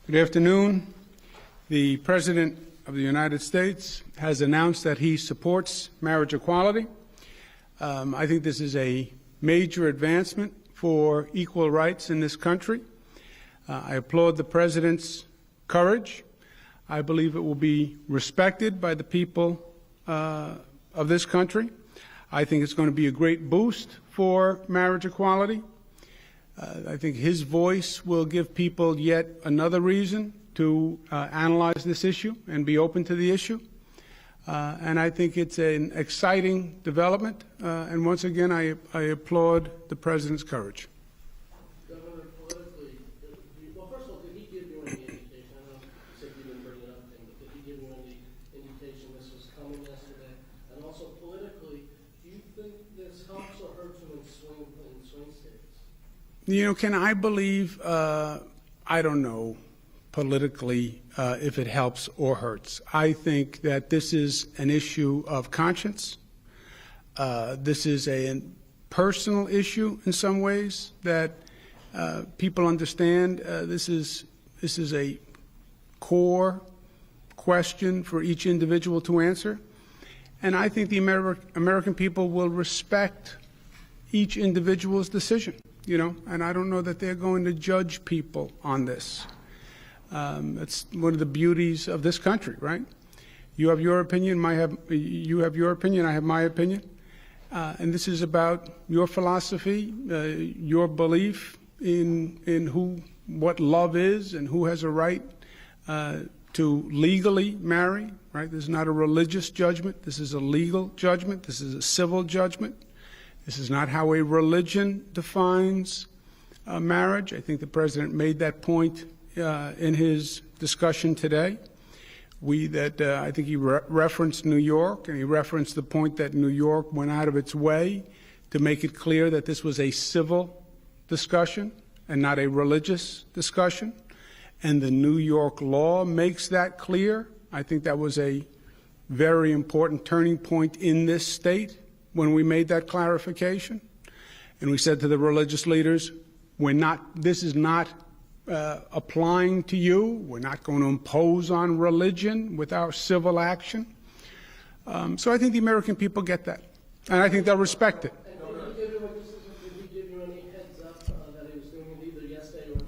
Good afternoon. The President of the United States has announced that he supports marriage equality. I think this is a major advancement for equal rights in this country. I applaud the President's courage. I believe it will be respected by the people of this country. I think it's going to be a great boost for marriage equality. I think his voice will give people yet another reason to analyze this issue and be open to the issue. And I think it's an exciting development. And once again, I applaud the President's courage. Governor, politically, well, first of all, did he give you any indication? I know you said you didn't bring it up to him, but did he give you any indication this was coming yesterday? And also, politically, do you think this helps or hurts him in swing states? You know, can I believe, I don't know, politically, if it helps or hurts. I think that this is an issue of conscience. This is a personal issue in some ways that people understand. This is a core question for each individual to answer. And I think the American people will respect each individual's decision, you know, and I don't know that they're going to judge people on this. It's one of the beauties of this country, right? You have your opinion, you have your opinion, I have my opinion. And this is about your philosophy, your belief in what love is and who has a right to legally marry, right? This is not a religious judgment. This is a legal judgment. This is a civil judgment. This is not how a religion defines marriage. I think the President made that point in his discussion today. I think he referenced New York, and he referenced the point that New York went out of its way to make it clear that this was a civil discussion and not a religious discussion. And the New York law makes that clear. I think that was a very important turning point in this state when we made that clarification. And we said to the religious leaders, this is not applying to you. We're not going to impose on religion with our civil action. So I think the American people get that, and I think they'll respect it. And did he give you any heads up that he was doing it either yesterday or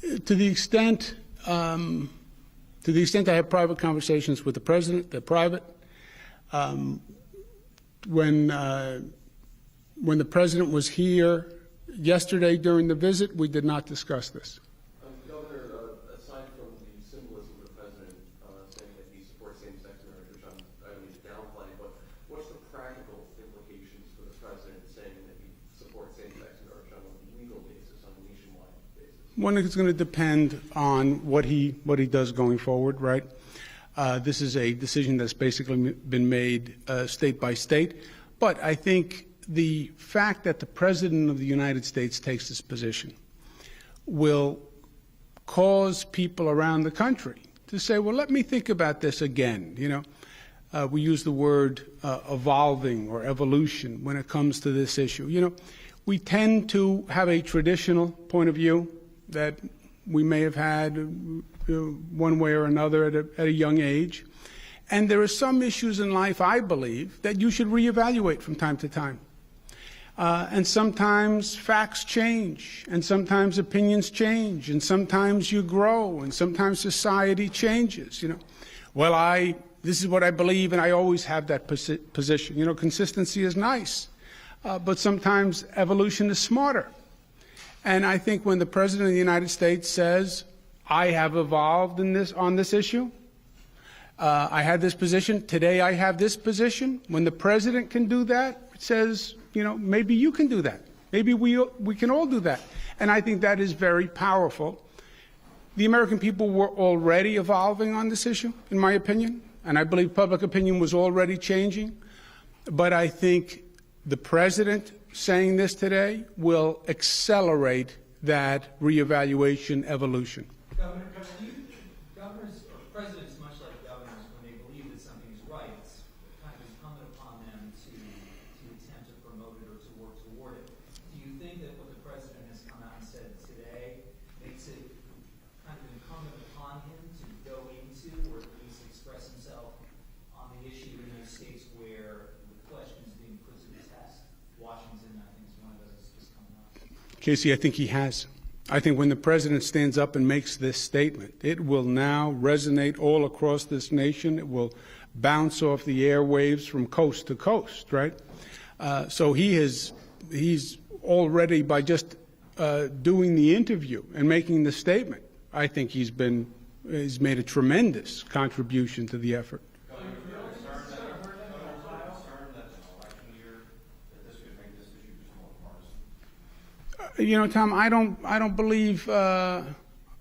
today? To the extent I have private conversations with the President, they're private. When the President was here yesterday during the visit, we did not discuss this. Governor, aside from the symbolism of the President saying that he supports same-sex marriage, which I don't need to downplay, but what's the practical implications for the President saying that he supports same-sex marriage on a legal basis, on a nationwide basis? One is going to depend on what he does going forward, right? This is a decision that's basically been made state by state, but I think the fact that the President of the United States takes this position will cause people around the country to say, well, let me think about this again. You know, we use the word evolving or evolution when it comes to this issue. You know, we tend to have a traditional point of view that we may have had one way or another at a young age. And there are some issues in life, I believe, that you should reevaluate from time to time. And sometimes facts change, and sometimes opinions change, and sometimes you grow, and sometimes society changes. You know, well, this is what I believe, and I always have that position. You know, consistency is nice, but sometimes evolution is smarter. And I think when the President of the United States says, I have evolved on this issue, I had this position, today I have this position, when the President can do that, it says, you know, maybe you can do that. Maybe we can all do that. And I think that is very powerful. The American people were already evolving on this issue, in my opinion, and I believe public opinion was already changing. But I think the President saying this today will accelerate that reevaluation evolution. Governor, governors or presidents, much like governors, when they believe that something is right, it's kind of incumbent upon them to attempt to promote it or to work toward it. Do you think that what the President has come out and said today makes it incumbent upon him to go into or at least express himself on the issue in those states where the question is being put to the test? Washington, I think, is one of those that's just coming up. Casey, I think he has. I think when the president stands up and makes this statement, it will now resonate all across this nation. It will bounce off the airwaves from coast to coast, right? So he's already, by just doing the interview and making the statement, I think he's made a tremendous contribution to the effort. You know, Tom, I don't believe.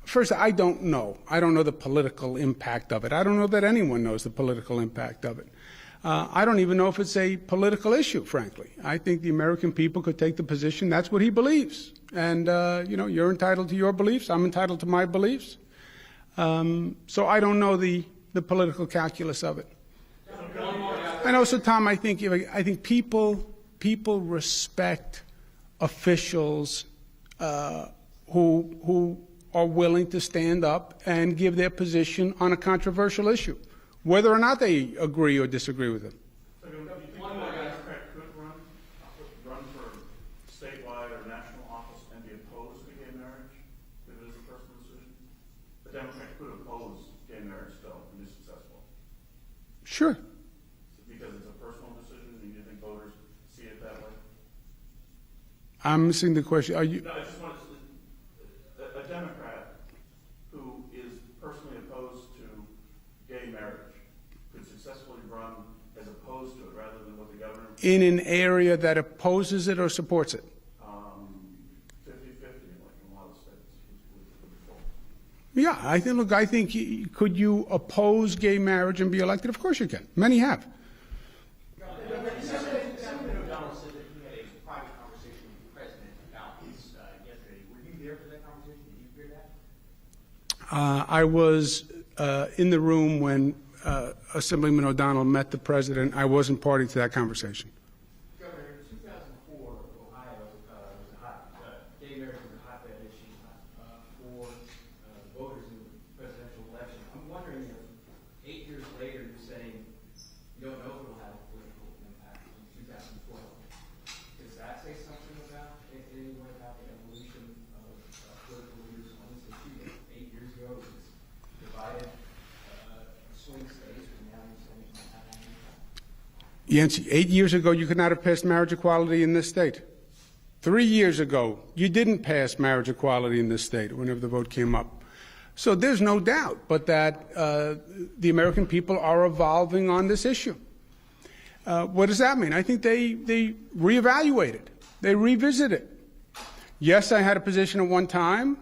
First, I don't know. I don't know the political impact of it. I don't know that anyone knows the political impact of it. I don't even know if it's a political issue, frankly. I think the American people could take the position that's what he believes. And, you know, you're entitled to your beliefs. I'm entitled to my beliefs. So I don't know the political calculus of it. And also, Tom, I think people respect officials who are willing to stand up and give their position on a controversial issue, whether or not they agree or disagree with them. So one more Democrat could run for statewide or national office and be opposed to gay marriage if it is a personal decision? The Democrat could oppose gay marriage still and be successful. Sure. Because it's a personal decision, and you think voters see it that way? I'm missing the question. Are you? No, I just wanted to, a Democrat who is personally opposed to gay marriage could successfully run as opposed to it rather than what the governor. In an area that opposes it or supports it? 50-50, like in a lot of states. Yeah, I think, could you oppose gay marriage and be elected? Of course you can. Many have. Senator O'Donnell said that he had a private conversation with the president about this yesterday. Were you there for that conversation? Did you hear that? I was in the room when Assemblyman O'Donnell met the president. I wasn't party to that conversation. Governor, in 2004, Ohio was a hot, gay marriage was a hotbed issue for voters in the presidential election. I'm wondering if 8 years later you're saying you don't know if it will have a political impact in 2012. Does that say something about anyone about the evolution of political leaders on this issue? That 8 years ago it was divided swing states, but now you're saying it might not have an impact? Yancey, 8 years ago, you could not have passed marriage equality in this state. 3 years ago, you didn't pass marriage equality in this state whenever the vote came up. So there's no doubt but that the American people are evolving on this issue. What does that mean? I think they reevaluate it. They revisit it. Yes, I had a position at one time,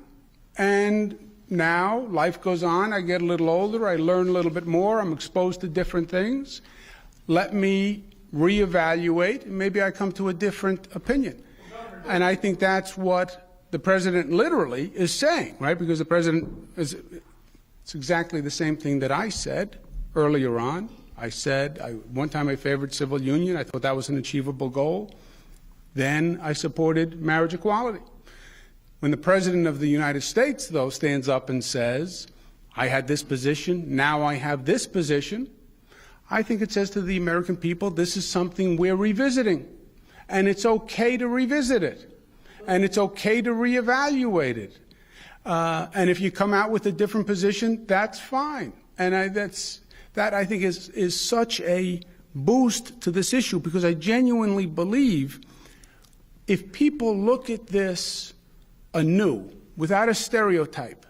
and now life goes on. I get a little older. I learn a little bit more. I'm exposed to different things. Let me reevaluate, and maybe I come to a different opinion. And I think that's what the president literally is saying, right? Because the president it's exactly the same thing that I said earlier on. I said, one time I favored civil union. I thought that was an achievable goal. Then I supported marriage equality. When the President of the United States, though, stands up and says, I had this position, now I have this position, I think it says to the American people, this is something we're revisiting. And it's okay to revisit it. And it's okay to reevaluate it. And if you come out with a different position, that's fine. And that I think is such a boost to this issue, because I genuinely believe if people look at this anew, without a stereotype,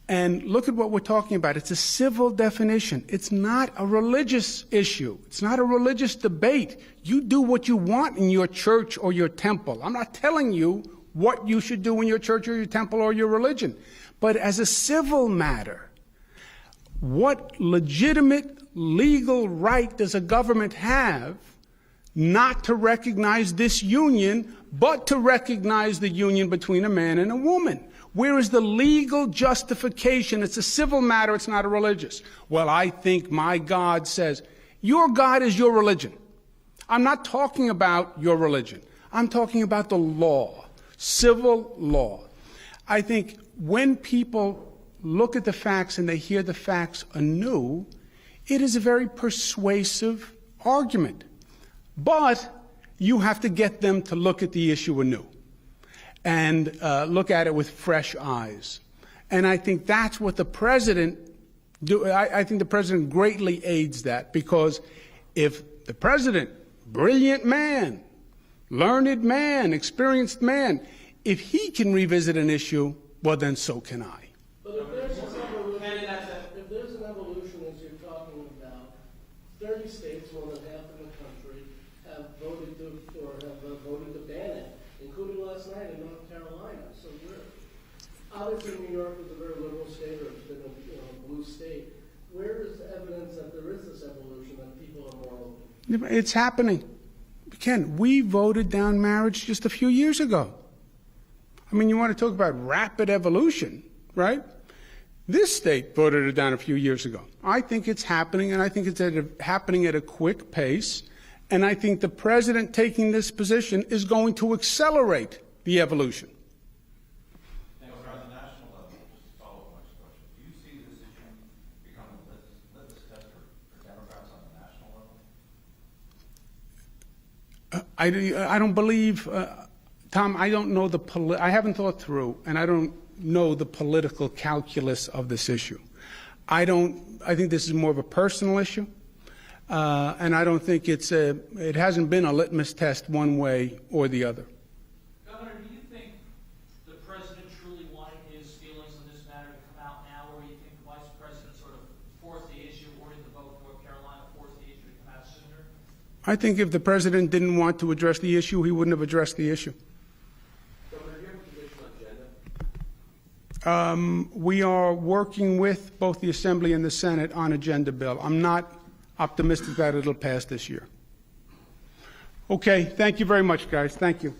and look at what we're talking about. It's a civil definition. It's not a religious issue. It's not a religious debate. You do what you want in your church or your temple. I'm not telling you what you should do in your church or your temple or your religion. But as a civil matter, what legitimate legal right does a government have not to recognize this union, but to recognize the union between a man and a woman? Where is the legal justification? It's a civil matter, it's not a religious. Well, I think my God says, your God is your religion. I'm not talking about your religion. I'm talking about the law, civil law. I think when people look at the facts and they hear the facts anew, it is a very persuasive argument. But you have to get them to look at the issue anew and look at it with fresh eyes. And I think that's what the president I think the president greatly aids that, because if the president, brilliant man, learned man, experienced man, if he can revisit an issue, well, then so can I. But if there's an evolution, as you're talking about, 30 states, more than half of the country, have voted to ban it, including last night in North Carolina. So obviously New York is a very liberal state, or it's been a blue state. Where is the evidence that there is this evolution, that people are more open? It's happening. Ken, we voted down marriage just a few years ago. I mean, you want to talk about rapid evolution, right? This state voted it down a few years ago. I think it's happening, and I think it's happening at a quick pace. And I think the president taking this position is going to accelerate the evolution. Now, on the national level, just to follow up Mike's question, do you see this issue becoming a litmus test for Democrats on the national level? I don't believe, Tom, I don't know I haven't thought through, and I don't know the political calculus of this issue. I think this is more of a personal issue, and I don't think it hasn't been a litmus test one way or the other. Governor, do you think the president truly wanted his feelings on this matter to come out now, or do you think the vice president sort of forced the issue, or did the vote in North Carolina force the issue to come out sooner? I think if the president didn't want to address the issue, he wouldn't have addressed the issue. Governor, do you have a position on agenda? We are working with both the Assembly and the Senate on agenda bill. I'm not optimistic that it'll pass this year. Okay, thank you very much, guys. Thank you.